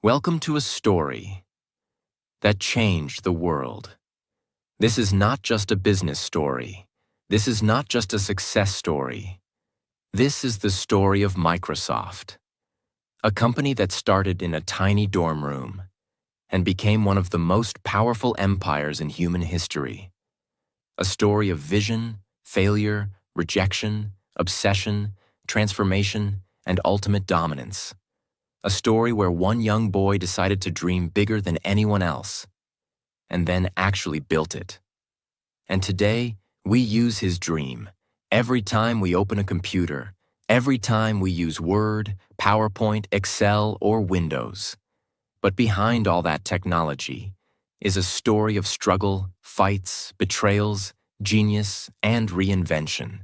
Welcome to a story that changed the world. This is not just a business story. This is not just a success story. This is the story of Microsoft, a company that started in a tiny dorm room and became one of the most powerful empires in human history. A story of vision, failure, rejection, obsession, transformation, and ultimate dominance. A story where one young boy decided to dream bigger than anyone else, and then actually built it. And today, we use his dream every time we open a computer, every time we use Word, PowerPoint, Excel, or Windows. But behind all that technology is a story of struggle, fights, betrayals, genius, and reinvention.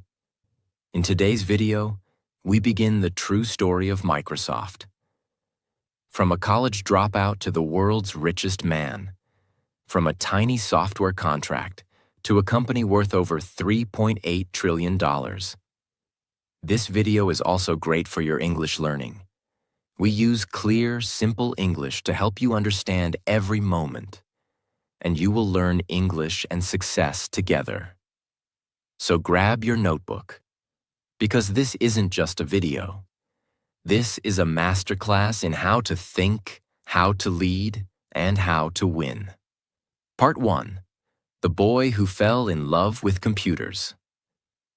In today's video, we begin the true story of Microsoft. From a college dropout to the world's richest man, from a tiny software contract to a company worth over $3.8 trillion. This video is also great for your English learning. We use clear, simple English to help you understand every moment, and you will learn English and success together. So grab your notebook, because this isn't just a video. This is a masterclass in how to think, how to lead, and how to win. Part 1. The boy who fell in love with computers.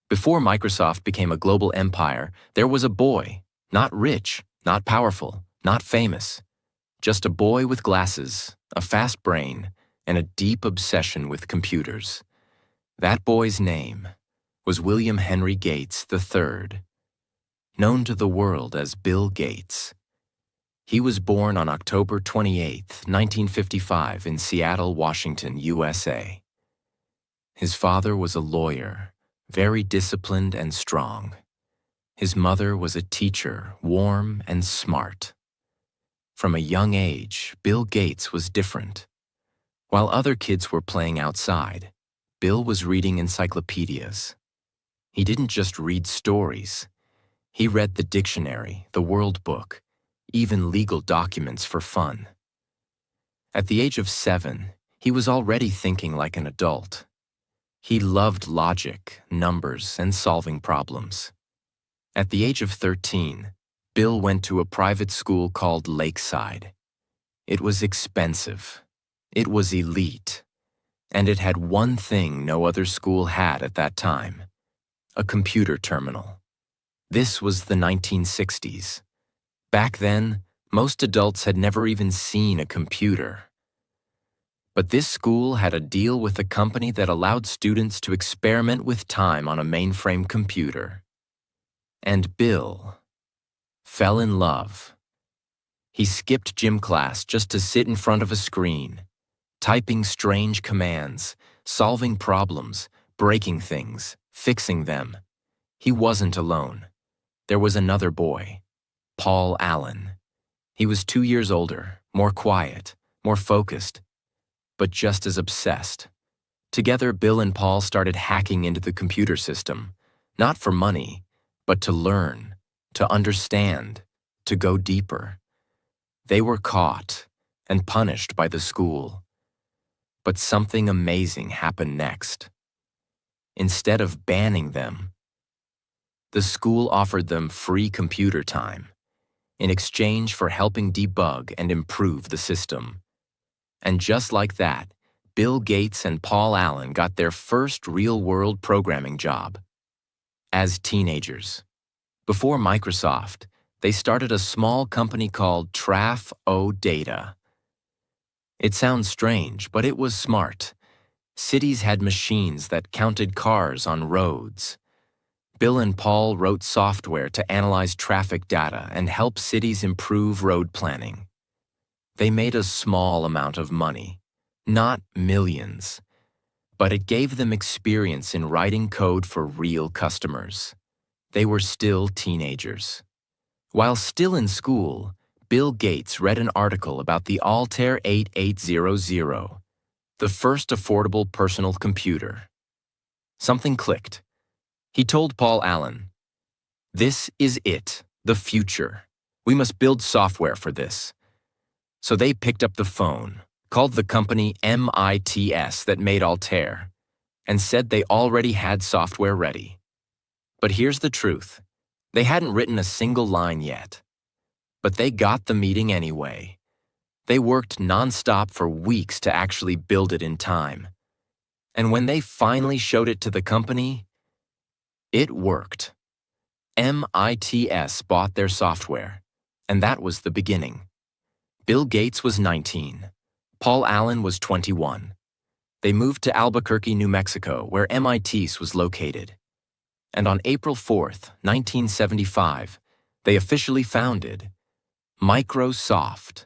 Before Microsoft became a global empire, there was a boy, not rich, not powerful, not famous, just a boy with glasses, a fast brain, and a deep obsession with computers. That boy's name was William Henry Gates III, known to the world as Bill Gates. He was born on October 28, 1955 in Seattle, Washington, USA. His father was a lawyer, very disciplined and strong. His mother was a teacher, warm and smart. From a young age, Bill Gates was different. While other kids were playing outside, Bill was reading encyclopedias. He didn't just read stories. He read the dictionary, the World Book, even legal documents for fun. At the age of 7, he was already thinking like an adult. He loved logic, numbers, and solving problems. At the age of 13, Bill went to a private school called Lakeside. It was expensive. It was elite. And it had one thing no other school had at that time: a computer terminal. This was the 1960s. Back then, most adults had never even seen a computer. But this school had a deal with a company that allowed students to experiment with time on a mainframe computer. And Bill fell in love. He skipped gym class just to sit in front of a screen, typing strange commands, solving problems, breaking things, fixing them. He wasn't alone. There was another boy, Paul Allen. He was 2 years older, more quiet, more focused, but just as obsessed. Together, Bill and Paul started hacking into the computer system, not for money, but to learn, to understand, to go deeper. They were caught and punished by the school. But something amazing happened next. Instead of banning them, the school offered them free computer time in exchange for helping debug and improve the system. And just like that, Bill Gates and Paul Allen got their first real-world programming job. As teenagers, before Microsoft, they started a small company called Traf-O-Data. It sounds strange, but it was smart. Cities had machines that counted cars on roads. Bill and Paul wrote software to analyze traffic data and help cities improve road planning. They made a small amount of money, not millions, but it gave them experience in writing code for real customers. They were still teenagers. While still in school, Bill Gates read an article about the Altair 8800, the first affordable personal computer. Something clicked. He told Paul Allen, "This is it, the future. We must build software for this." So they picked up the phone, called the company MITS that made Altair, and said they already had software ready. But here's the truth. They hadn't written a single line yet. But they got the meeting anyway. They worked nonstop for weeks to actually build it in time. And when they finally showed it to the company, it worked. MITS bought their software, and that was the beginning. Bill Gates was 19. Paul Allen was 21. They moved to Albuquerque, New Mexico, where MITS was located. And on April 4th, 1975, they officially founded Microsoft,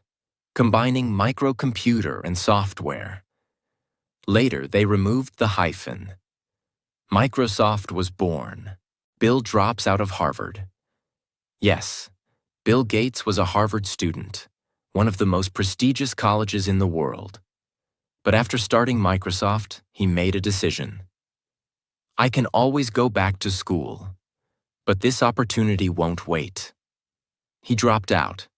combining microcomputer and software. Later, they removed the hyphen. Microsoft was born. Bill drops out of Harvard. Yes, Bill Gates was a Harvard student, one of the most prestigious colleges in the world. But after starting Microsoft, he made a decision. I can always go back to school, but this opportunity won't wait. He dropped out.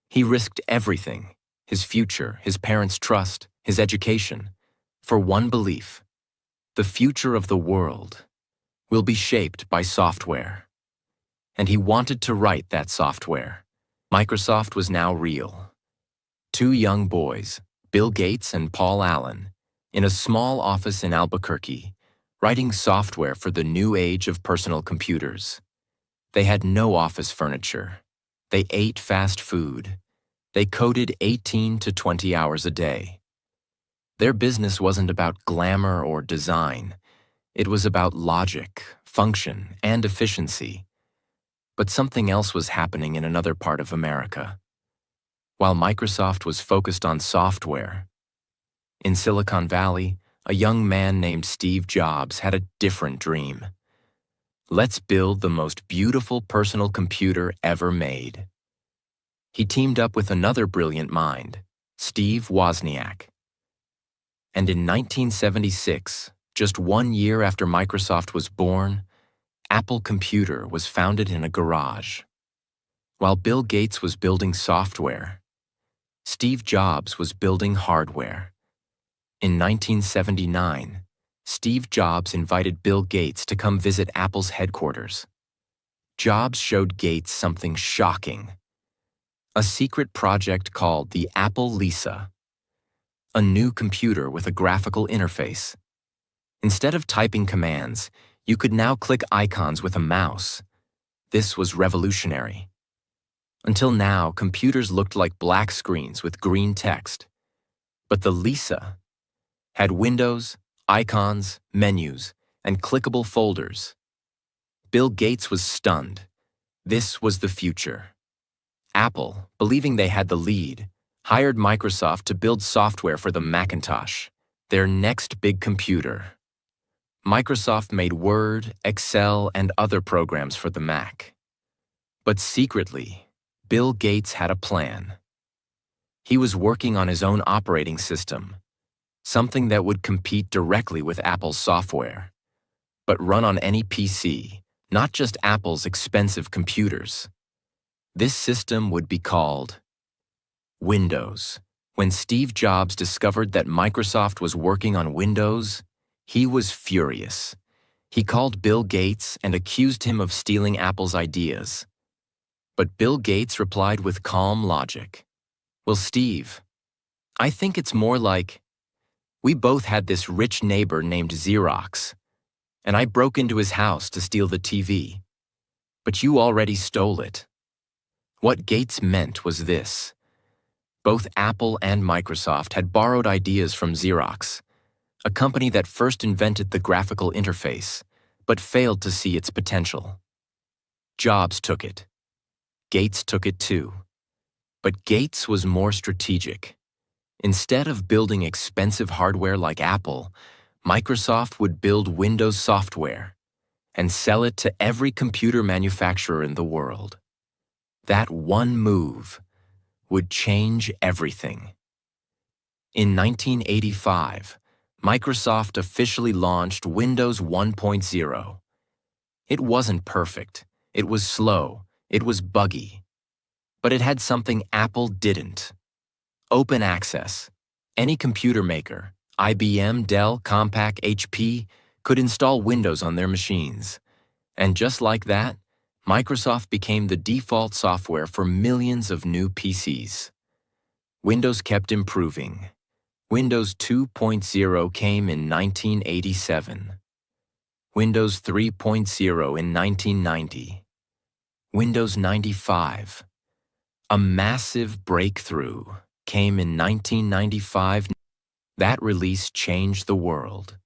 He risked everything, his future, his parents' trust, his education, for one belief: the future of the world will be shaped by software. And he wanted to write that software. Microsoft was now real. Two young boys, Bill Gates and Paul Allen, in a small office in Albuquerque, writing software for the new age of personal computers. They had no office furniture. They ate fast food. They coded 18 to 20 hours a day. Their business wasn't about glamour or design. It was about logic, function, and efficiency. But something else was happening in another part of America. While Microsoft was focused on software, in Silicon Valley, a young man named Steve Jobs had a different dream. Let's build the most beautiful personal computer ever made. He teamed up with another brilliant mind, Steve Wozniak. And in 1976, just 1 year after Microsoft was born, Apple Computer was founded in a garage. While Bill Gates was building software, Steve Jobs was building hardware. In 1979, Steve Jobs invited Bill Gates to come visit Apple's headquarters. Jobs showed Gates something shocking: a secret project called the Apple Lisa, a new computer with a graphical interface. Instead of typing commands, you could now click icons with a mouse. This was revolutionary. Until now, computers looked like black screens with green text. But the Lisa had windows, icons, menus, and clickable folders. Bill Gates was stunned. This was the future. Apple, believing they had the lead, hired Microsoft to build software for the Macintosh, their next big computer. Microsoft made Word, Excel, and other programs for the Mac. But secretly, Bill Gates had a plan. He was working on his own operating system, something that would compete directly with Apple's software, but run on any PC, not just Apple's expensive computers. This system would be called Windows. When Steve Jobs discovered that Microsoft was working on Windows, he was furious. He called Bill Gates and accused him of stealing Apple's ideas. But Bill Gates replied with calm logic. Well, Steve, I think it's more like, we both had this rich neighbor named Xerox, and I broke into his house to steal the TV. But you already stole it. What Gates meant was this: both Apple and Microsoft had borrowed ideas from Xerox, a company that first invented the graphical interface, but failed to see its potential. Jobs took it. Gates took it too. But Gates was more strategic. Instead of building expensive hardware like Apple, Microsoft would build Windows software and sell it to every computer manufacturer in the world. That one move would change everything. In 1985, Microsoft officially launched Windows 1.0. It wasn't perfect. It was slow. It was buggy. But it had something Apple didn't: Open access. Any computer maker, IBM, Dell, Compaq, HP, could install Windows on their machines. And just like that, Microsoft became the default software for millions of new PCs. Windows kept improving. Windows 2.0 came in 1987. Windows 3.0 in 1990. Windows 95. A massive breakthrough came in 1995. That release changed the world.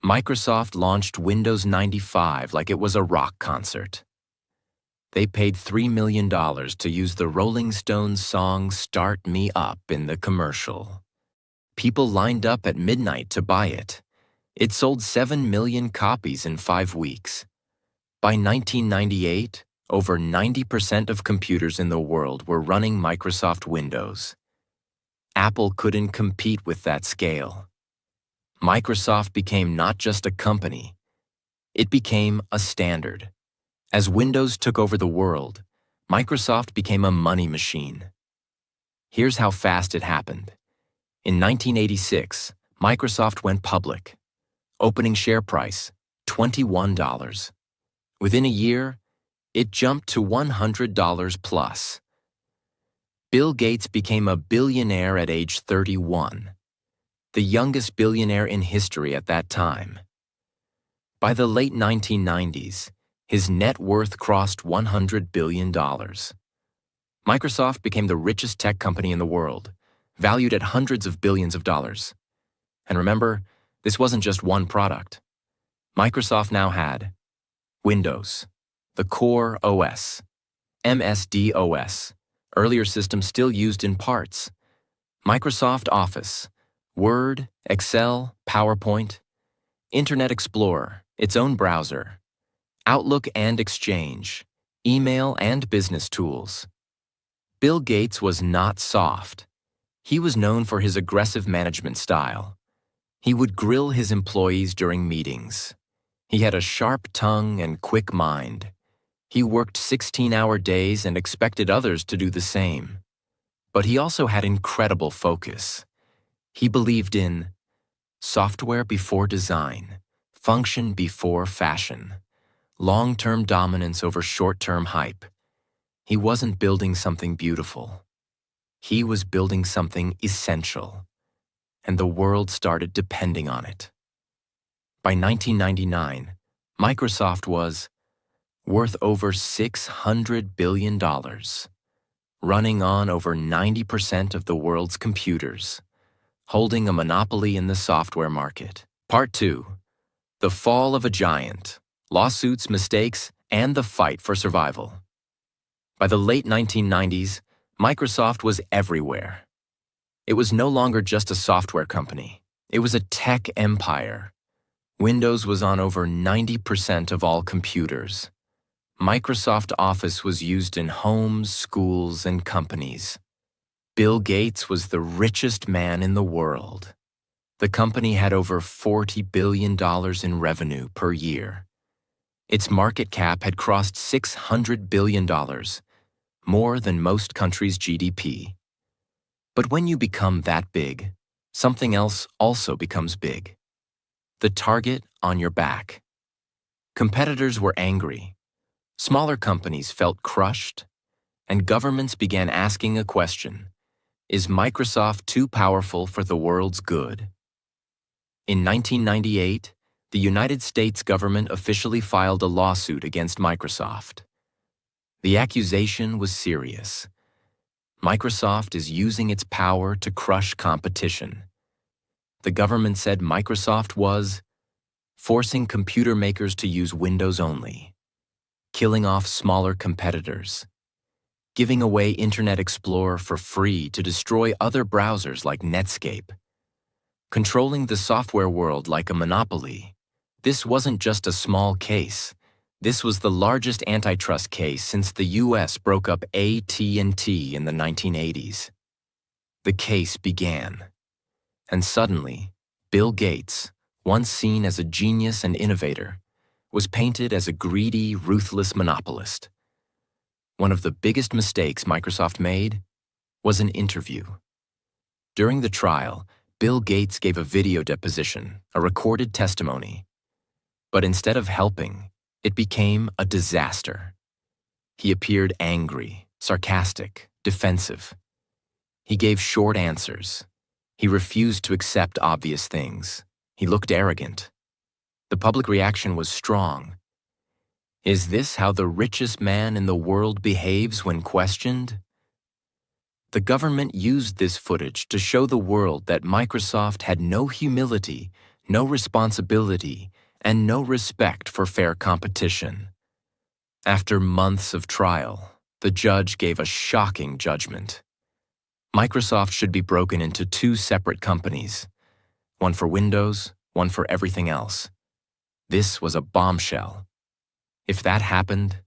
Microsoft launched Windows 95 like it was a rock concert. They paid $3 million to use the Rolling Stones song "Start Me Up" in the commercial. People lined up at midnight to buy it. It sold 7 million copies in 5 weeks. By 1998, over 90% of computers in the world were running Microsoft Windows. Apple couldn't compete with that scale. Microsoft became not just a company, it became a standard. As Windows took over the world, Microsoft became a money machine. Here's how fast it happened. In 1986, Microsoft went public. Opening share price, $21. Within a year, it jumped to $100 plus. Bill Gates became a billionaire at age 31, the youngest billionaire in history at that time. By the late 1990s, his net worth crossed $100 billion. Microsoft became the richest tech company in the world, valued at hundreds of billions of dollars. And remember, this wasn't just one product. Microsoft now had Windows, the core OS, MS-DOS, earlier systems still used in parts, Microsoft Office, Word, Excel, PowerPoint, Internet Explorer, its own browser, Outlook and Exchange, email and business tools. Bill Gates was not soft. He was known for his aggressive management style. He would grill his employees during meetings. He had a sharp tongue and quick mind. He worked 16-hour days and expected others to do the same. But he also had incredible focus. He believed in software before design, function before fashion, long-term dominance over short-term hype. He wasn't building something beautiful. He was building something essential, and the world started depending on it. By 1999, Microsoft was worth over $600 billion, running on over 90% of the world's computers, holding a monopoly in the software market. Part 2. The Fall of a Giant, Lawsuits, Mistakes, and the Fight for Survival. By the late 1990s, Microsoft was everywhere. It was no longer just a software company. It was a tech empire. Windows was on over 90% of all computers. Microsoft Office was used in homes, schools, and companies. Bill Gates was the richest man in the world. The company had over $40 billion in revenue per year. Its market cap had crossed $600 billion, more than most countries' GDP. But when you become that big, something else also becomes big. The target on your back. Competitors were angry. Smaller companies felt crushed, and governments began asking a question: is Microsoft too powerful for the world's good? In 1998, the United States government officially filed a lawsuit against Microsoft. The accusation was serious. Microsoft is using its power to crush competition. The government said Microsoft was forcing computer makers to use Windows only, killing off smaller competitors, giving away Internet Explorer for free to destroy other browsers like Netscape, controlling the software world like a monopoly. This wasn't just a small case. This was the largest antitrust case since the U.S. broke up AT&T in the 1980s. The case began. And suddenly, Bill Gates, once seen as a genius and innovator, was painted as a greedy, ruthless monopolist. One of the biggest mistakes Microsoft made was an interview. During the trial, Bill Gates gave a video deposition, a recorded testimony. But instead of helping, it became a disaster. He appeared angry, sarcastic, defensive. He gave short answers. He refused to accept obvious things. He looked arrogant. The public reaction was strong. Is this how the richest man in the world behaves when questioned? The government used this footage to show the world that Microsoft had no humility, no responsibility, and no respect for fair competition. After months of trial, the judge gave a shocking judgment. Microsoft should be broken into two separate companies, one for Windows, one for everything else. This was a bombshell. If that happened,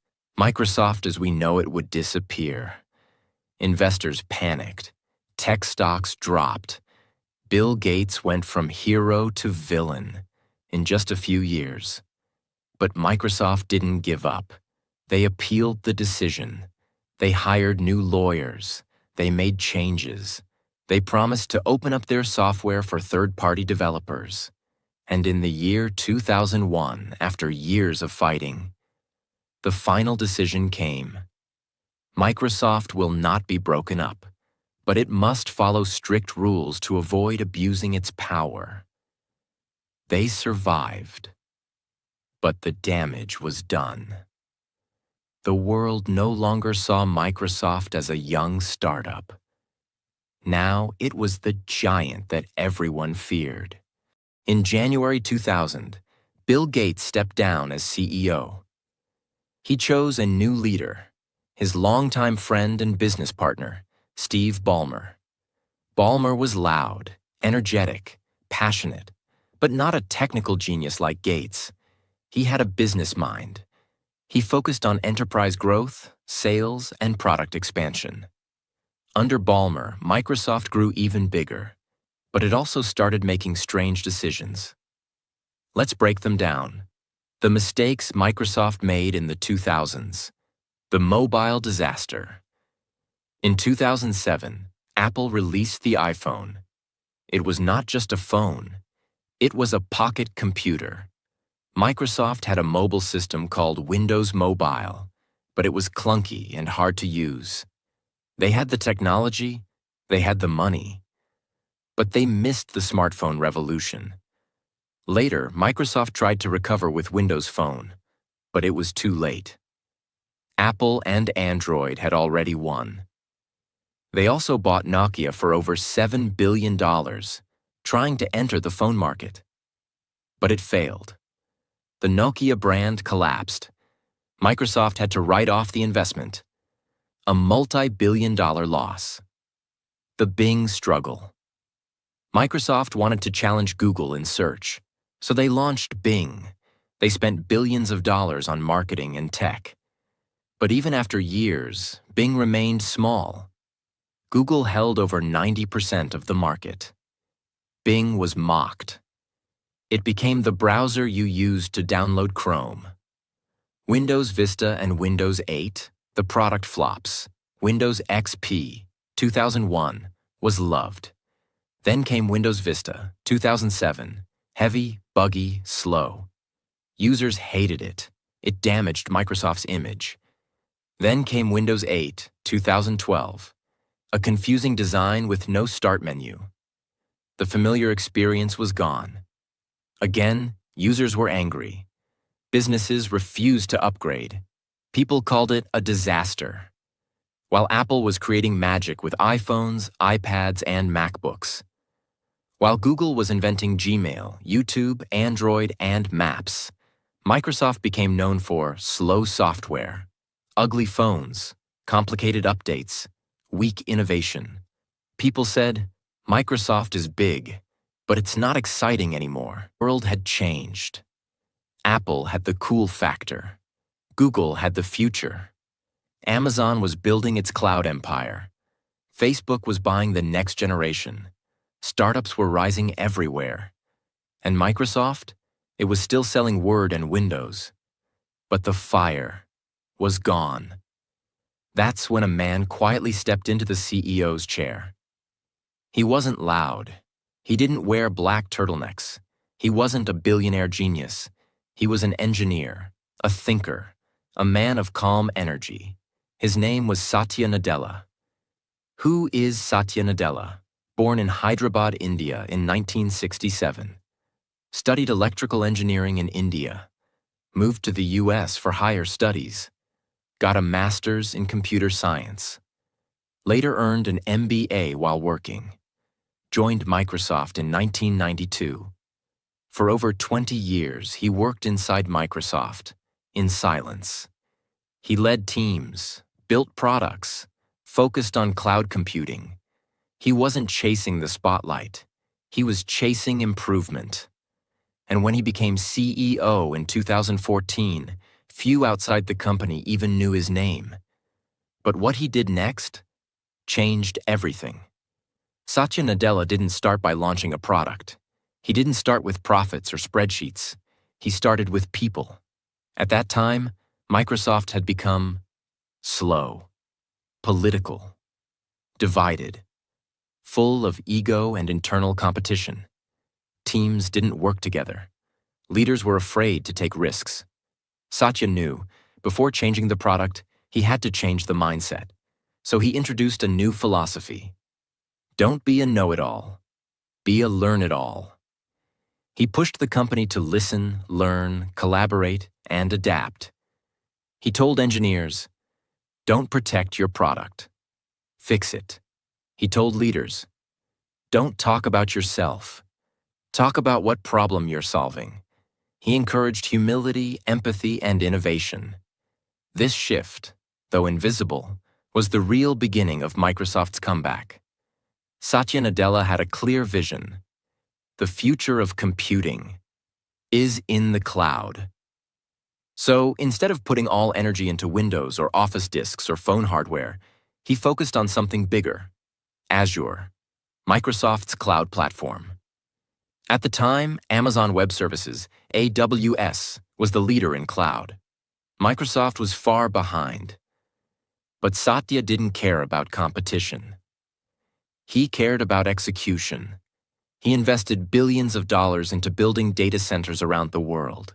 Microsoft as we know it would disappear. Investors panicked. Tech stocks dropped. Bill Gates went from hero to villain in just a few years. But Microsoft didn't give up. They appealed the decision. They hired new lawyers. They made changes. They promised to open up their software for third-party developers. And in the year 2001, after years of fighting, the final decision came. Microsoft will not be broken up, but it must follow strict rules to avoid abusing its power. They survived, but the damage was done. The world no longer saw Microsoft as a young startup. Now it was the giant that everyone feared. In January 2000, Bill Gates stepped down as CEO. He chose a new leader, his longtime friend and business partner, Steve Ballmer. Ballmer was loud, energetic, passionate, but not a technical genius like Gates. He had a business mind. He focused on enterprise growth, sales, and product expansion. Under Ballmer, Microsoft grew even bigger, but it also started making strange decisions. Let's break them down. The mistakes Microsoft made in the 2000s. The mobile disaster. In 2007, Apple released the iPhone. It was not just a phone. It was a pocket computer. Microsoft had a mobile system called Windows Mobile, but it was clunky and hard to use. They had the technology, they had the money, but they missed the smartphone revolution. Later, Microsoft tried to recover with Windows Phone, but it was too late. Apple and Android had already won. They also bought Nokia for over $7 billion, trying to enter the phone market. But it failed. The Nokia brand collapsed. Microsoft had to write off the investment. A multi-billion-dollar loss. The Bing struggle. Microsoft wanted to challenge Google in search, so they launched Bing. They spent billions of dollars on marketing and tech. But even after years, Bing remained small. Google held over 90% of the market. Bing was mocked. It became the browser you used to download Chrome. Windows Vista and Windows 8, the product flops. Windows XP, 2001, was loved. Then came Windows Vista, 2007, heavy, buggy, slow. Users hated it. It damaged Microsoft's image. Then came Windows 8, 2012, a confusing design with no start menu. The familiar experience was gone. Again, users were angry. Businesses refused to upgrade. People called it a disaster. While Apple was creating magic with iPhones, iPads, and MacBooks. While Google was inventing Gmail, YouTube, Android, and Maps, Microsoft became known for slow software, ugly phones, complicated updates, weak innovation. People said, Microsoft is big, but it's not exciting anymore. The world had changed. Apple had the cool factor. Google had the future. Amazon was building its cloud empire. Facebook was buying the next generation. Startups were rising everywhere. And Microsoft? It was still selling Word and Windows. But the fire was gone. That's when a man quietly stepped into the CEO's chair. He wasn't loud. He didn't wear black turtlenecks. He wasn't a billionaire genius. He was an engineer, a thinker, a man of calm energy. His name was Satya Nadella. Who is Satya Nadella? Born in Hyderabad, India in 1967. Studied electrical engineering in India. Moved to the US for higher studies. Got a master's in computer science. Later earned an MBA while working. Joined Microsoft in 1992. For over 20 years, he worked inside Microsoft, in silence. He led teams, built products, focused on cloud computing. He wasn't chasing the spotlight. He was chasing improvement. And when he became CEO in 2014, few outside the company even knew his name. But what he did next changed everything. Satya Nadella didn't start by launching a product. He didn't start with profits or spreadsheets. He started with people. At that time, Microsoft had become slow, political, divided, full of ego and internal competition. Teams didn't work together. Leaders were afraid to take risks. Satya knew, before changing the product, he had to change the mindset. So he introduced a new philosophy. Don't be a know-it-all. Be a learn-it-all. He pushed the company to listen, learn, collaborate, and adapt. He told engineers, don't protect your product. Fix it. He told leaders, don't talk about yourself. Talk about what problem you're solving. He encouraged humility, empathy, and innovation. This shift, though invisible, was the real beginning of Microsoft's comeback. Satya Nadella had a clear vision. The future of computing is in the cloud. So instead of putting all energy into Windows or Office disks or phone hardware, he focused on something bigger: Azure, Microsoft's cloud platform. At the time, Amazon Web Services, AWS, was the leader in cloud. Microsoft was far behind. But Satya didn't care about competition. He cared about execution. He invested billions of dollars into building data centers around the world.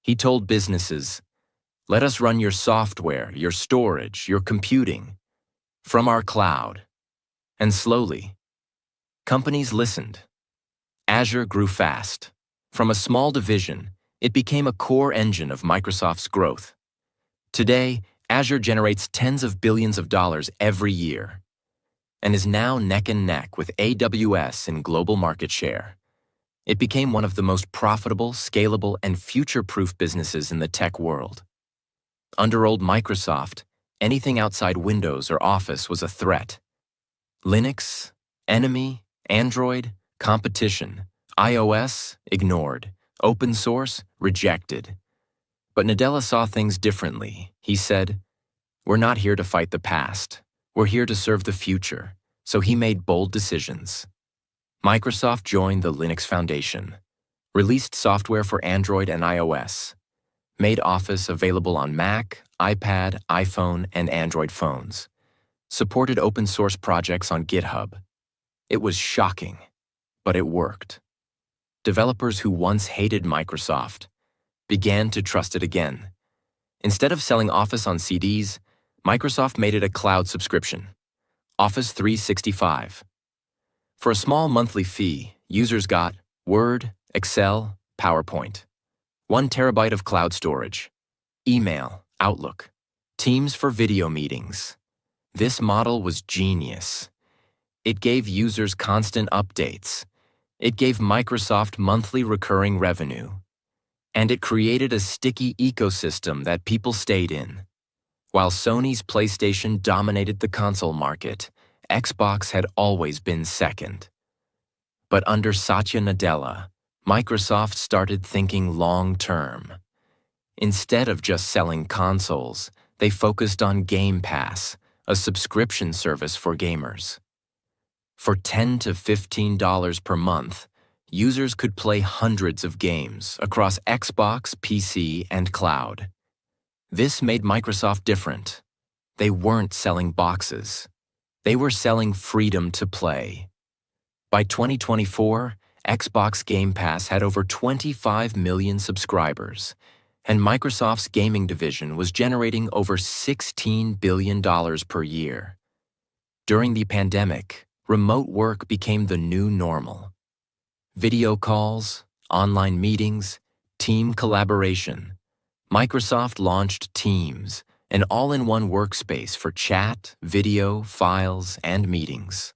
He told businesses, let us run your software, your storage, your computing from our cloud. And slowly, companies listened. Azure grew fast. From a small division, it became a core engine of Microsoft's growth. Today, Azure generates tens of billions of dollars every year and is now neck and neck with AWS in global market share. It became one of the most profitable, scalable, and future-proof businesses in the tech world. Under old Microsoft, anything outside Windows or Office was a threat. Linux, enemy, Android, competition, iOS, ignored, open source, rejected. But Nadella saw things differently. He said, we're not here to fight the past. We're here to serve the future. So he made bold decisions. Microsoft joined the Linux Foundation, released software for Android and iOS, made Office available on Mac, iPad, iPhone, and Android phones, supported open source projects on GitHub. It was shocking, but it worked. Developers who once hated Microsoft began to trust it again. Instead of selling Office on CDs, Microsoft made it a cloud subscription, Office 365. For a small monthly fee, users got Word, Excel, PowerPoint, 1 terabyte of cloud storage, email, Outlook, Teams for video meetings. This model was genius. It gave users constant updates. It gave Microsoft monthly recurring revenue. And it created a sticky ecosystem that people stayed in. While Sony's PlayStation dominated the console market, Xbox had always been second. But under Satya Nadella, Microsoft started thinking long-term. Instead of just selling consoles, they focused on Game Pass, a subscription service for gamers. For $10 to $15 per month, users could play hundreds of games across Xbox, PC, and cloud. This made Microsoft different. They weren't selling boxes. They were selling freedom to play. By 2024, Xbox Game Pass had over 25 million subscribers, and Microsoft's gaming division was generating over $16 billion per year. During the pandemic, remote work became the new normal. Video calls, online meetings, team collaboration. Microsoft launched Teams, an all-in-one workspace for chat, video, files, and meetings.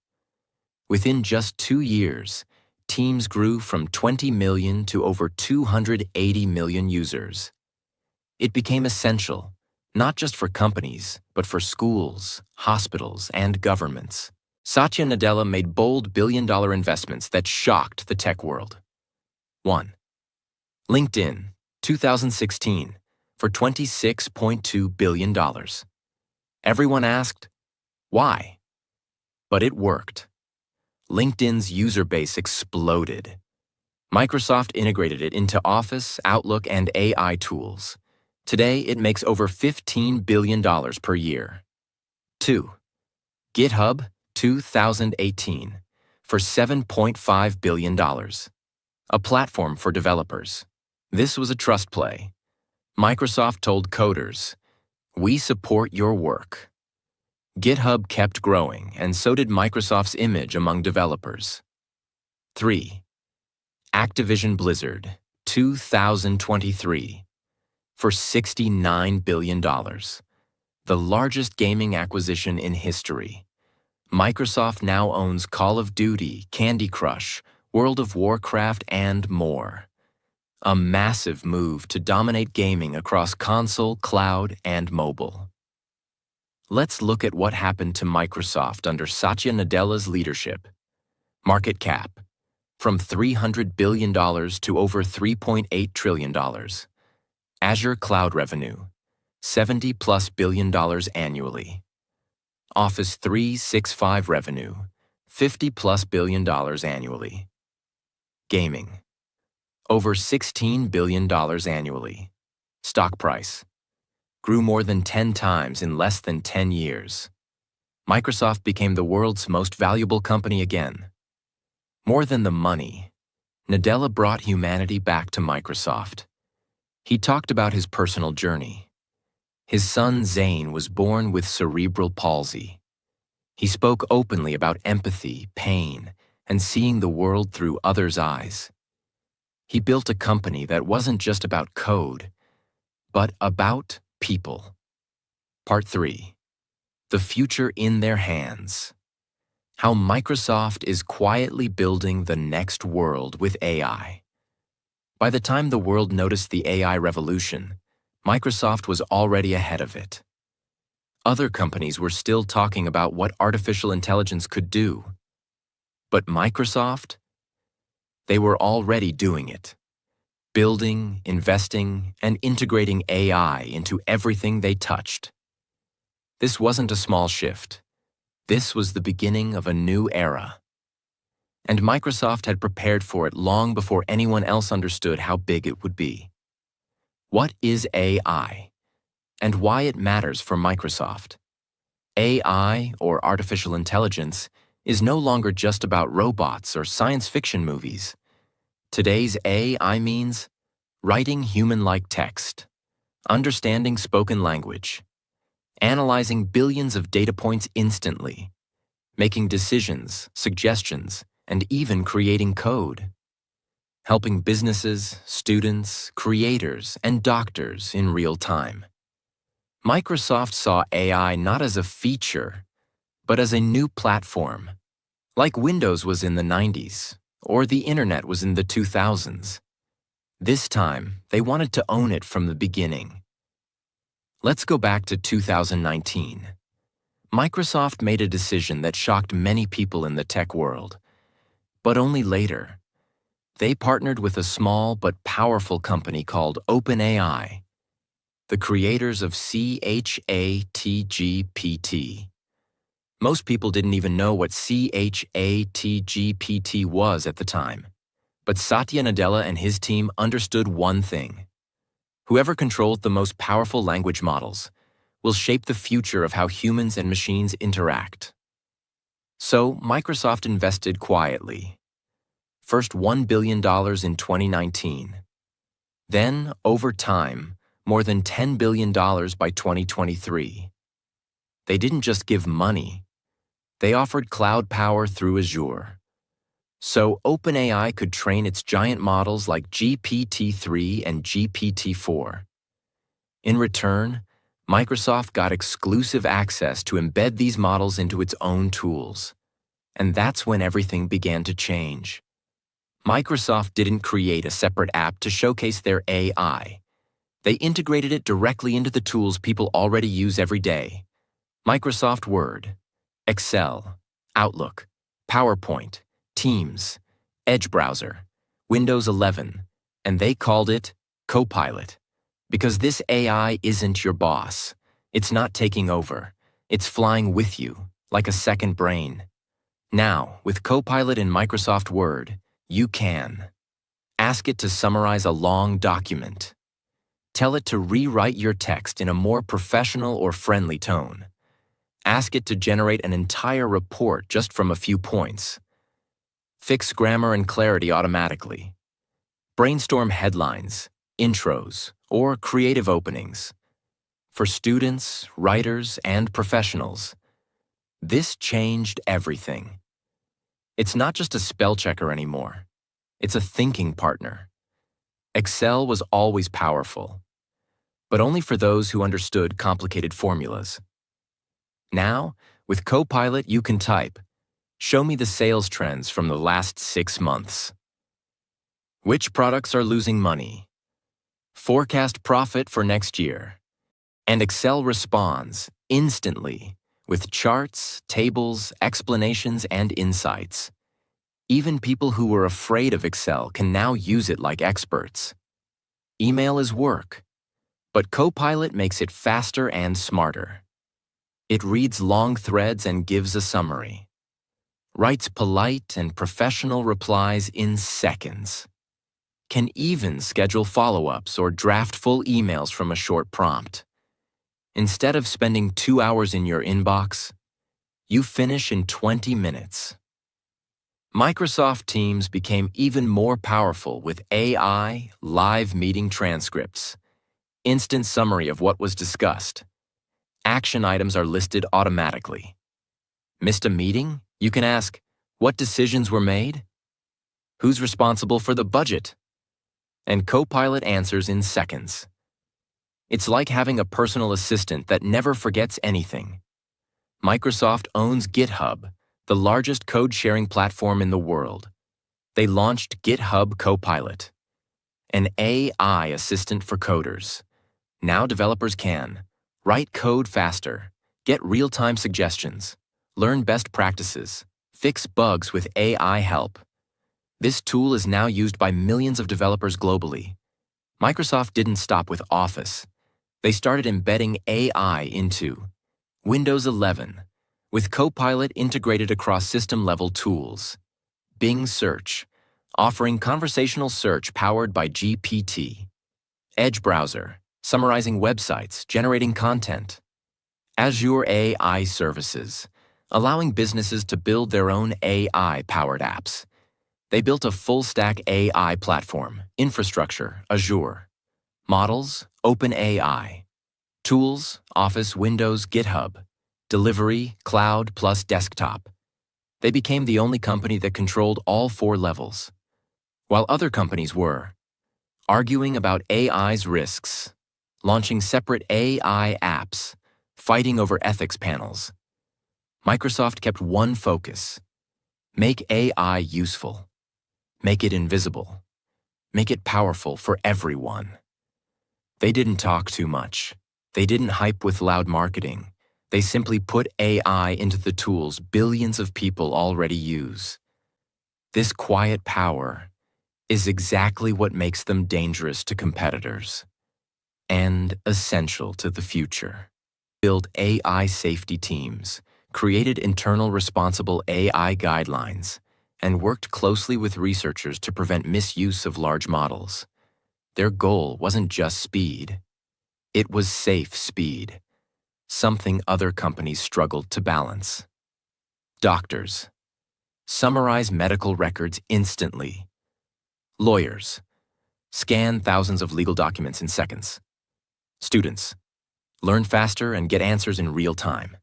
Within just 2 years, Teams grew from 20 million to over 280 million users. It became essential, not just for companies, but for schools, hospitals, and governments. Satya Nadella made bold billion-dollar investments that shocked the tech world. 1. LinkedIn, 2016, for $26.2 billion. Everyone asked, why? But it worked. LinkedIn's user base exploded. Microsoft integrated it into Office, Outlook, and AI tools. Today, it makes over $15 billion per year. 2. GitHub, 2018, for $7.5 billion. A platform for developers. This was a trust play. Microsoft told coders, "We support your work." GitHub kept growing, and so did Microsoft's image among developers. 3. Activision Blizzard, 2023, for $69 billion. The largest gaming acquisition in history. Microsoft now owns Call of Duty, Candy Crush, World of Warcraft, and more. A massive move to dominate gaming across console, cloud, and mobile. Let's look at what happened to Microsoft under Satya Nadella's leadership. Market cap, from $300 billion to over $3.8 trillion. Azure cloud revenue, $70+ billion annually. Office 365 revenue, $50+ billion annually. Gaming, over $16 billion annually. Stock price, grew more than 10 times in less than 10 years. Microsoft became the world's most valuable company again. More than the money, Nadella brought humanity back to Microsoft. He talked about his personal journey. His son Zane was born with cerebral palsy. He spoke openly about empathy, pain, and seeing the world through others' eyes. He built a company that wasn't just about code, but about people. Part 3. The future in their hands. How Microsoft is quietly building the next world with AI. By the time the world noticed the AI revolution, Microsoft was already ahead of it. Other companies were still talking about what artificial intelligence could do. But Microsoft? They were already doing it. Building, investing, and integrating AI into everything they touched. This wasn't a small shift. This was the beginning of a new era. And Microsoft had prepared for it long before anyone else understood how big it would be. What is AI? And why it matters for Microsoft? AI, or artificial intelligence, is no longer just about robots or science fiction movies. Today's AI means writing human-like text, understanding spoken language, analyzing billions of data points instantly, making decisions, suggestions, and even creating code, helping businesses, students, creators, and doctors in real time. Microsoft saw AI not as a feature, but as a new platform, like Windows was in the 90s, or the Internet was in the 2000s. This time, they wanted to own it from the beginning. Let's go back to 2019. Microsoft made a decision that shocked many people in the tech world, but only later. They partnered with a small but powerful company called OpenAI, the creators of ChatGPT. Most people didn't even know what ChatGPT was at the time. But Satya Nadella and his team understood one thing. Whoever controls the most powerful language models will shape the future of how humans and machines interact. So Microsoft invested quietly. First $1 billion in 2019. Then, over time, more than $10 billion by 2023. They didn't just give money. They offered cloud power through Azure. So OpenAI could train its giant models like GPT-3 and GPT-4. In return, Microsoft got exclusive access to embed these models into its own tools. And that's when everything began to change. Microsoft didn't create a separate app to showcase their AI. They integrated it directly into the tools people already use every day. Microsoft Word, Excel, Outlook, PowerPoint, Teams, Edge browser, Windows 11, and they called it Copilot. Because this AI isn't your boss. It's not taking over. It's flying with you, like a second brain. Now, with Copilot in Microsoft Word, you can ask it to summarize a long document. Tell it to rewrite your text in a more professional or friendly tone. Ask it to generate an entire report just from a few points. Fix grammar and clarity automatically. Brainstorm headlines, intros, or creative openings. For students, writers, and professionals, this changed everything. It's not just a spell checker anymore. It's a thinking partner. Excel was always powerful, but only for those who understood complicated formulas. Now, with Copilot, you can type, "Show me the sales trends from the last 6 months. Which products are losing money? Forecast profit for next year." And Excel responds instantly with charts, tables, explanations, and insights. Even people who were afraid of Excel can now use it like experts. Email is work, but Copilot makes it faster and smarter. It reads long threads and gives a summary. Writes polite and professional replies in seconds. Can even schedule follow-ups or draft full emails from a short prompt. Instead of spending 2 hours in your inbox, you finish in 20 minutes. Microsoft Teams became even more powerful with AI, live meeting transcripts, instant summary of what was discussed. Action items are listed automatically. Missed a meeting? You can ask, what decisions were made? Who's responsible for the budget? And Copilot answers in seconds. It's like having a personal assistant that never forgets anything. Microsoft owns GitHub, the largest code-sharing platform in the world. They launched GitHub Copilot, an AI assistant for coders. Now developers can write code faster, get real-time suggestions, learn best practices, fix bugs with AI help. This tool is now used by millions of developers globally. Microsoft didn't stop with Office. They started embedding AI into Windows 11, with Copilot integrated across system-level tools. Bing Search, offering conversational search powered by GPT. Edge browser, summarizing websites, generating content. Azure AI services, allowing businesses to build their own AI-powered apps. They built a full-stack AI platform, infrastructure, Azure. Models, OpenAI. Tools, Office, Windows, GitHub. Delivery, cloud plus desktop. They became the only company that controlled all 4 levels. While other companies were arguing about AI's risks, launching separate AI apps, fighting over ethics panels, Microsoft kept one focus: make AI useful, make it invisible, make it powerful for everyone. They didn't talk too much. They didn't hype with loud marketing. They simply put AI into the tools billions of people already use. This quiet power is exactly what makes them dangerous to competitors and essential to the future. Build AI safety teams, created internal responsible AI guidelines, and worked closely with researchers to prevent misuse of large models. Their goal wasn't just speed. It was safe speed, something other companies struggled to balance. Doctors. Summarize medical records instantly. Lawyers. Scan thousands of legal documents in seconds. Students. Learn faster and get answers in real time.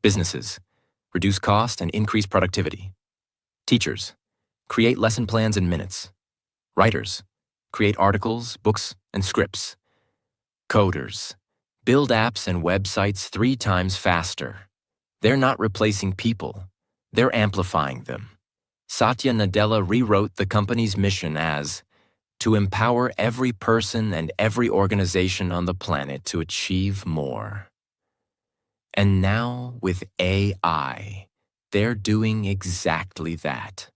Businesses. Reduce cost and increase productivity. Teachers. Create lesson plans in minutes. Writers. Create articles, books, and scripts. Coders. Build apps and websites 3 times faster. They're not replacing people. They're amplifying them. Satya Nadella rewrote the company's mission as to empower every person and every organization on the planet to achieve more. And now, with AI, they're doing exactly that.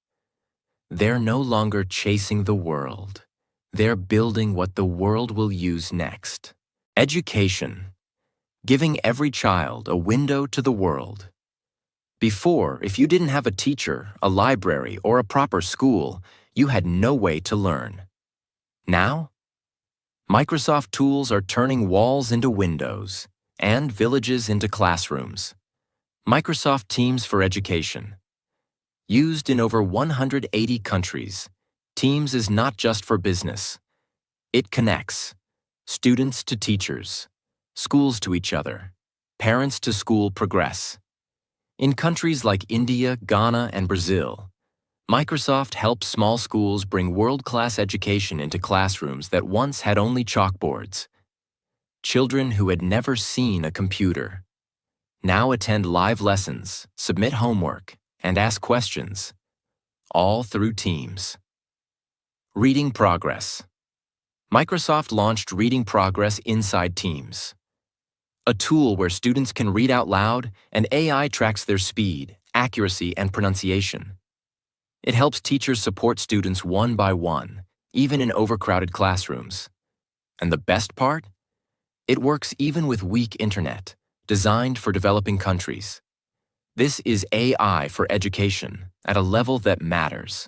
They're no longer chasing the world. They're building what the world will use next. Education. Giving every child a window to the world. Before, if you didn't have a teacher, a library, or a proper school, you had no way to learn. Now, Microsoft tools are turning walls into windows and villages into classrooms. Microsoft Teams for Education. Used in over 180 countries, Teams is not just for business. It connects students to teachers, schools to each other, parents to school progress. In countries like India, Ghana, and Brazil, Microsoft helps small schools bring world-class education into classrooms that once had only chalkboards. Children who had never seen a computer now attend live lessons, submit homework, and ask questions, all through Teams. Reading Progress. Microsoft launched Reading Progress inside Teams, a tool where students can read out loud and AI tracks their speed, accuracy, and pronunciation. It helps teachers support students one by one, even in overcrowded classrooms. And the best part? It works even with weak internet, designed for developing countries. This is AI for education at a level that matters.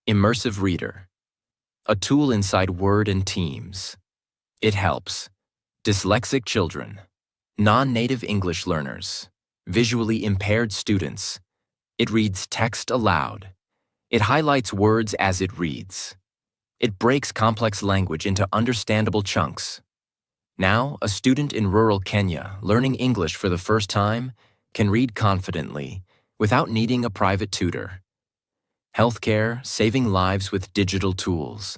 Immersive Reader. A tool inside Word and Teams. It helps dyslexic children, non-native English learners, visually impaired students. It reads text aloud. It highlights words as it reads. It breaks complex language into understandable chunks. Now, a student in rural Kenya learning English for the first time can read confidently without needing a private tutor. Healthcare, saving lives with digital tools.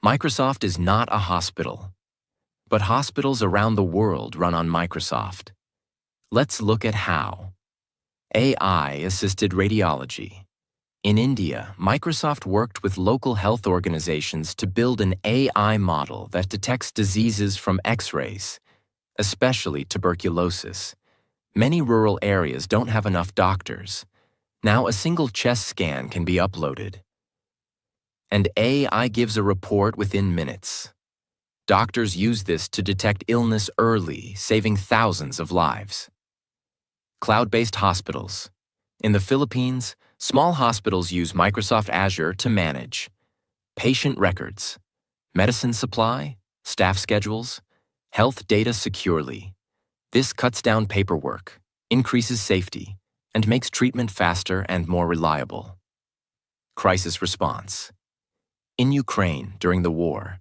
Microsoft is not a hospital, but hospitals around the world run on Microsoft. Let's look at how. AI-assisted radiology. In India, Microsoft worked with local health organizations to build an AI model that detects diseases from X-rays, especially tuberculosis. Many rural areas don't have enough doctors. Now a single chest scan can be uploaded. And AI gives a report within minutes. Doctors use this to detect illness early, saving thousands of lives. Cloud-based hospitals. In the Philippines, small hospitals use Microsoft Azure to manage patient records, medicine supply, staff schedules, health data securely. This cuts down paperwork, increases safety, and makes treatment faster and more reliable. Crisis response. In Ukraine during the war,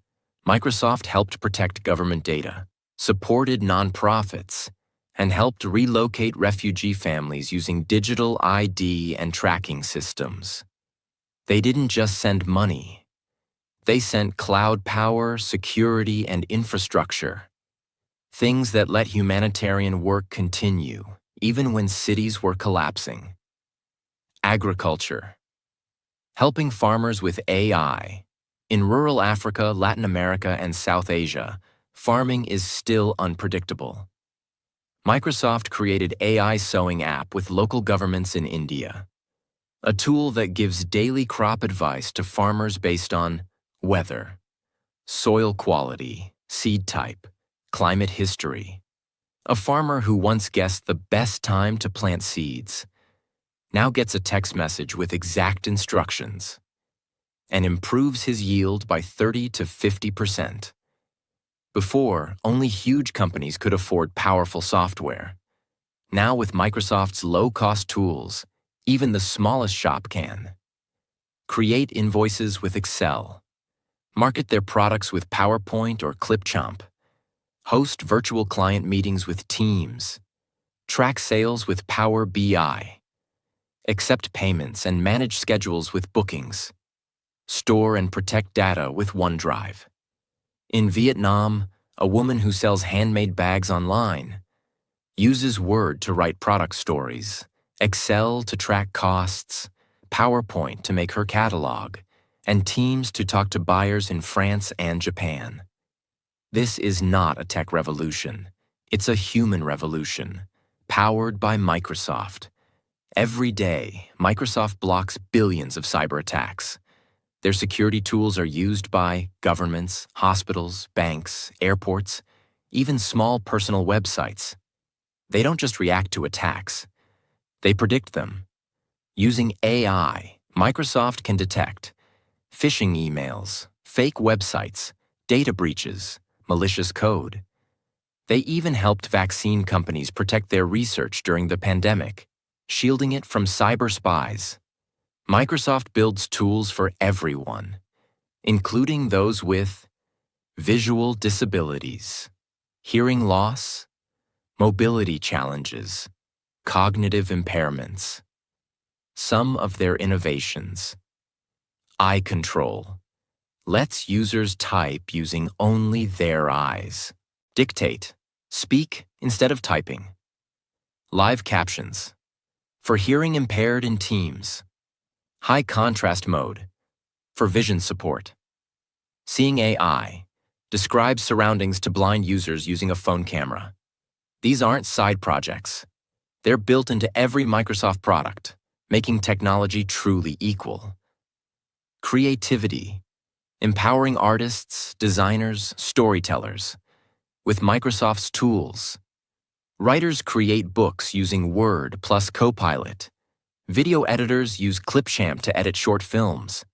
Microsoft helped protect government data, supported nonprofits, and helped relocate refugee families using digital ID and tracking systems. They didn't just send money. They sent cloud power, security, and infrastructure. Things that let humanitarian work continue, even when cities were collapsing. Agriculture. Helping farmers with AI. In rural Africa, Latin America, and South Asia, farming is still unpredictable. Microsoft created AI sowing app with local governments in India, a tool that gives daily crop advice to farmers based on weather, soil quality, seed type, climate history. A farmer who once guessed the best time to plant seeds now gets a text message with exact instructions and improves his yield by 30 to 50%. Before, only huge companies could afford powerful software. Now with Microsoft's low-cost tools, Even the smallest shop can. Create invoices with Excel. Market their products with PowerPoint or Clipchamp. Host virtual client meetings with Teams. Track sales with Power BI. Accept payments and manage schedules with Bookings. Store and protect data with OneDrive. In Vietnam, a woman who sells handmade bags online uses Word to write product stories, Excel to track costs, PowerPoint to make her catalog, and Teams to talk to buyers in France and Japan. This is not a tech revolution. It's a human revolution, powered by Microsoft. Every day, Microsoft blocks billions of cyber attacks. Their security tools are used by governments, hospitals, banks, airports, even small personal websites. They don't just react to attacks. They predict them. Using AI, Microsoft can detect phishing emails, fake websites, data breaches, malicious code. They even helped vaccine companies protect their research during the pandemic, shielding it from cyber spies. Microsoft builds tools for everyone, including those with visual disabilities, hearing loss, mobility challenges, cognitive impairments. Some of their innovations: eye control lets users type using only their eyes. Dictate, speak instead of typing. Live captions for hearing impaired in Teams. High contrast mode for vision support. Seeing AI describes surroundings to blind users using a phone camera. These aren't side projects. They're built into every Microsoft product, making technology truly equal. Creativity, empowering artists, designers, storytellers with Microsoft's tools. Writers create books using Word plus Copilot. Video editors use Clipchamp to edit short films.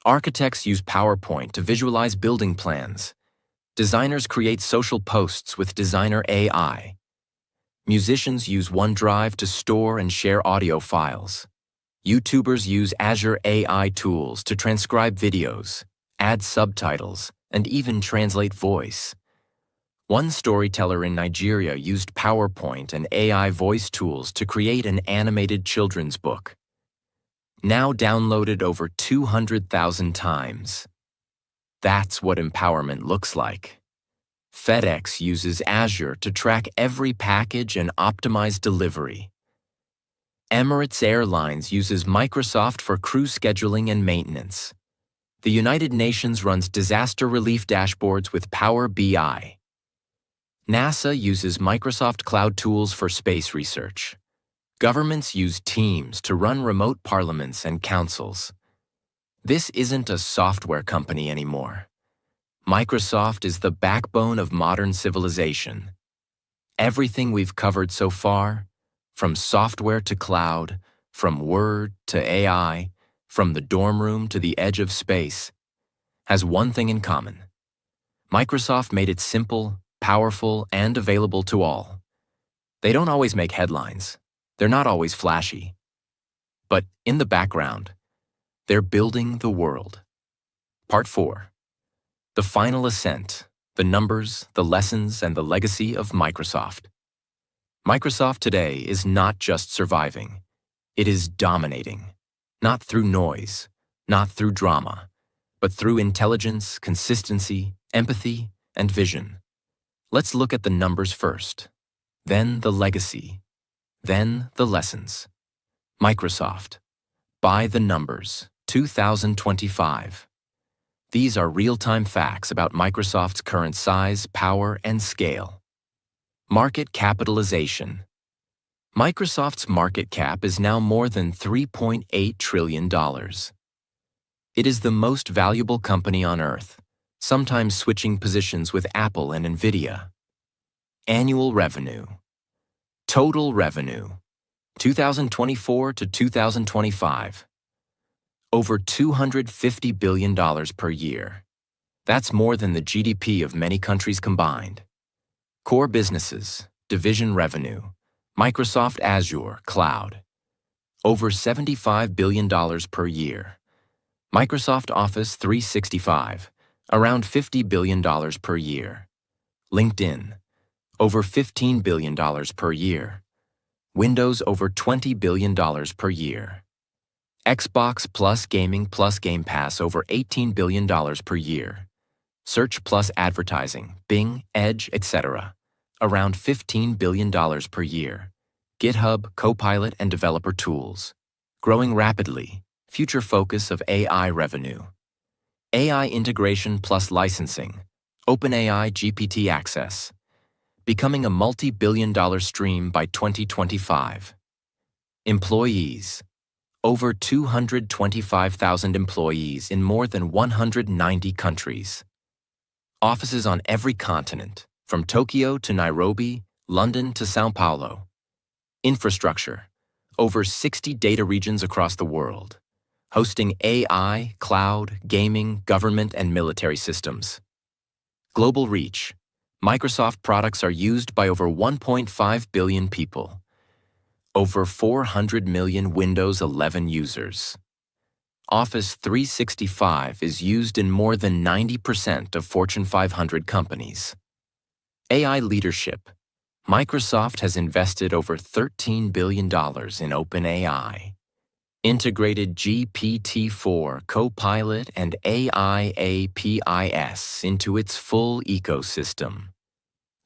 Architects use PowerPoint to visualize building plans. Designers create social posts with Designer AI. Musicians use OneDrive to store and share audio files. YouTubers use Azure AI tools to transcribe videos, add subtitles, and even translate voice. One storyteller in Nigeria used PowerPoint and AI voice tools to create an animated children's book, now downloaded over 200,000 times. That's what empowerment looks like. FedEx uses Azure to track every package and optimize delivery. Emirates Airlines uses Microsoft for crew scheduling and maintenance. The United Nations runs disaster relief dashboards with Power BI. NASA uses Microsoft Cloud tools for space research. Governments use Teams to run remote parliaments and councils. This isn't a software company anymore. Microsoft is the backbone of modern civilization. Everything we've covered so far, from software to cloud, from Word to AI, from the dorm room to the edge of space, has one thing in common. Microsoft made it simple, powerful, and available to all. They don't always make headlines. They're not always flashy. But in the background, they're building the world. Part 4. The Final Ascent, the Numbers, the Lessons, and the Legacy of Microsoft. Microsoft today is not just surviving. It is dominating. Not through noise, not through drama, but through intelligence, consistency, empathy, and vision. Let's look at the numbers first, then the legacy, then the lessons. Microsoft, by the numbers, 2025. These are real-time facts about Microsoft's current size, power, and scale. Market capitalization. Microsoft's market cap is now more than $3.8 trillion. It is the most valuable company on Earth, sometimes switching positions with Apple and Nvidia. Annual revenue. Total revenue, 2024 to 2025. Over $250 billion per year. That's more than the GDP of many countries combined. Core businesses, division revenue, Microsoft Azure Cloud. over $75 billion per year. Microsoft Office 365, around $50 billion per year. LinkedIn, over $15 billion per year. Windows, over $20 billion per year. Xbox plus Gaming plus Game Pass, over $18 billion per year. Search plus advertising, Bing, Edge, etc., around $15 billion per year. GitHub, Copilot, and developer tools. Growing rapidly, future focus of AI revenue. AI integration plus licensing, OpenAI GPT access. Becoming a multi-billion-dollar stream by 2025. Employees. Over 225,000 employees in more than 190 countries. Offices on every continent, from Tokyo to Nairobi, London to São Paulo. Infrastructure. Over 60 data regions across the world, hosting AI, cloud, gaming, government, and military systems. Global reach. Microsoft products are used by over 1.5 billion people. Over 400 million Windows 11 users. Office 365 is used in more than 90% of Fortune 500 companies. AI leadership. Microsoft has invested over $13 billion in OpenAI. Integrated GPT-4, Copilot, and AI APIs into its full ecosystem,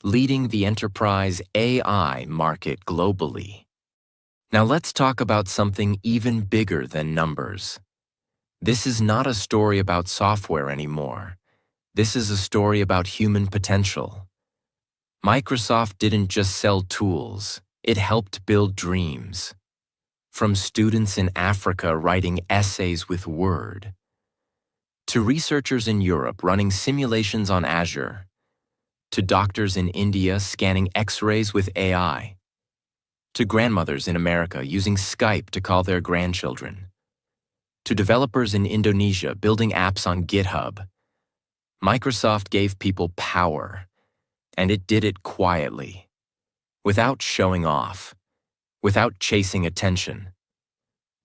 leading the enterprise AI market globally. Now let's talk about something even bigger than numbers. This is not a story about software anymore. This is a story about human potential. Microsoft didn't just sell tools, it helped build dreams. From students in Africa writing essays with Word, to researchers in Europe running simulations on Azure, to doctors in India scanning X-rays with AI, to grandmothers in America using Skype to call their grandchildren, to developers in Indonesia building apps on GitHub. Microsoft gave people power, and it did it quietly, without showing off, without chasing attention.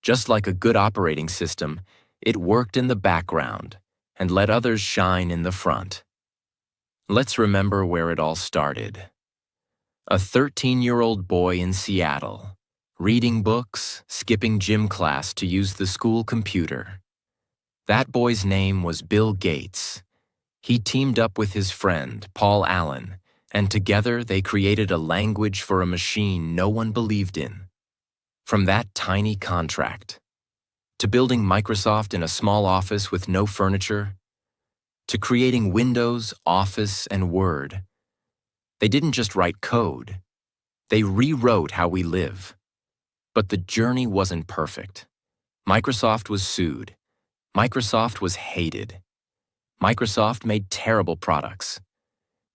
Just like a good operating system, it worked in the background and let others shine in the front. Let's remember where it all started. A 13-year-old boy in Seattle, reading books, skipping gym class to use the school computer. That boy's name was Bill Gates. He teamed up with his friend, Paul Allen, and together they created a language for a machine no one believed in. From that tiny contract, to building Microsoft in a small office with no furniture, to creating Windows, Office, and Word, they didn't just write code, they rewrote how we live. But the journey wasn't perfect. Microsoft was sued. Microsoft was hated. Microsoft made terrible products.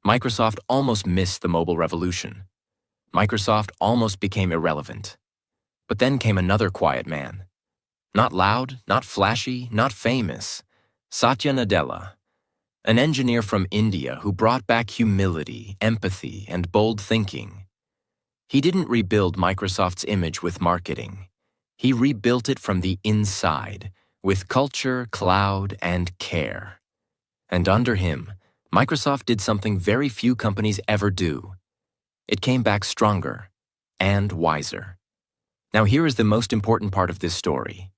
Microsoft almost missed the mobile revolution. Microsoft almost became irrelevant. But then came another quiet man. Not loud, not flashy, not famous. Satya Nadella, an engineer from India who brought back humility, empathy, and bold thinking. He didn't rebuild Microsoft's image with marketing. He rebuilt it from the inside, with culture, cloud, and care. And under him, Microsoft did something very few companies ever do. It came back stronger and wiser. Now here is the most important part of this story.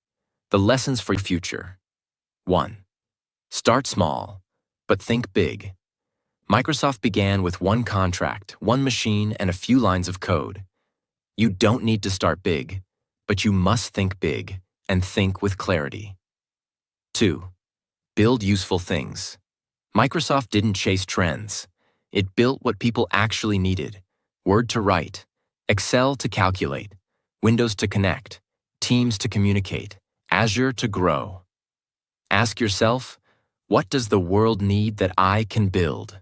The lessons for your future. 1. Start small, but think big. Microsoft began with one contract, one machine, and a few lines of code. You don't need to start big, but you must think big and think with clarity. 2. Build useful things. Microsoft didn't chase trends. It built what people actually needed. Word to write, Excel to calculate, Windows to connect, Teams to communicate, Azure to grow. Ask yourself, what does the world need that I can build?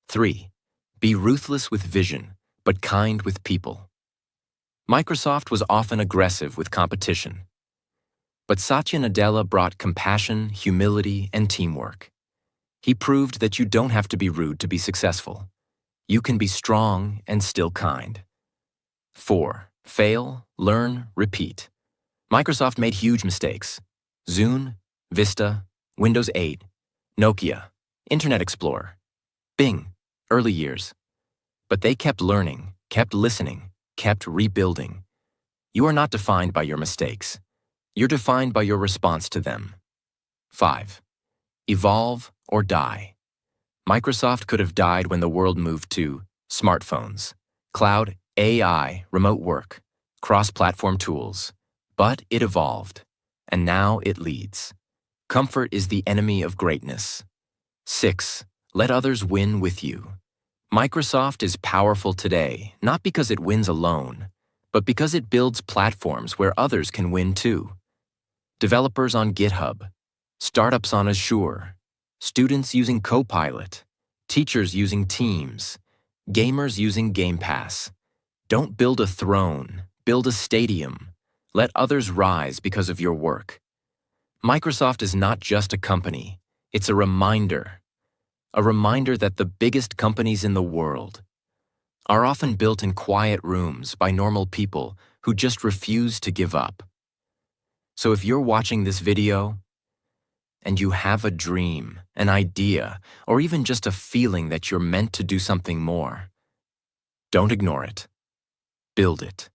3. Be ruthless with vision, but kind with people. Microsoft was often aggressive with competition. But Satya Nadella brought compassion, humility, and teamwork. He proved that you don't have to be rude to be successful. You can be strong and still kind. 4. Fail, learn, repeat. Microsoft made huge mistakes. Zune, Vista, Windows 8, Nokia, Internet Explorer, Bing, early years. But they kept learning, kept listening, kept rebuilding. You are not defined by your mistakes. You're defined by your response to them. 5. Evolve or die. Microsoft could have died when the world moved to smartphones, cloud, AI, remote work, cross-platform tools. But it evolved, and now it leads. Comfort is the enemy of greatness. 6. Let others win with you. Microsoft is powerful today, not because it wins alone, but because it builds platforms where others can win too. Developers on GitHub, startups on Azure, students using Copilot, teachers using Teams, gamers using Game Pass. Don't build a throne, build a stadium. Let others rise because of your work. Microsoft is not just a company, it's a reminder that the biggest companies in the world are often built in quiet rooms by normal people who just refuse to give up. So if you're watching this video and you have a dream, an idea, or even just a feeling that you're meant to do something more, don't ignore it. Build it.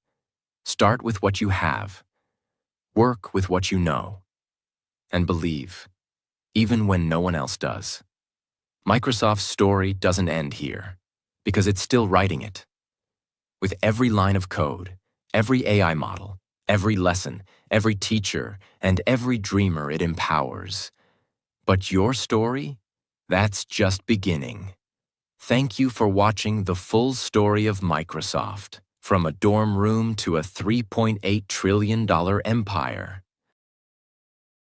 Start with what you have. Work with what you know. And believe, even when no one else does. Microsoft's story doesn't end here, because it's still writing it. With every line of code, every AI model, every lesson, every teacher, and every dreamer it empowers. But your story? That's just beginning. Thank you for watching the full story of Microsoft, from a dorm room to a $3.8 trillion empire.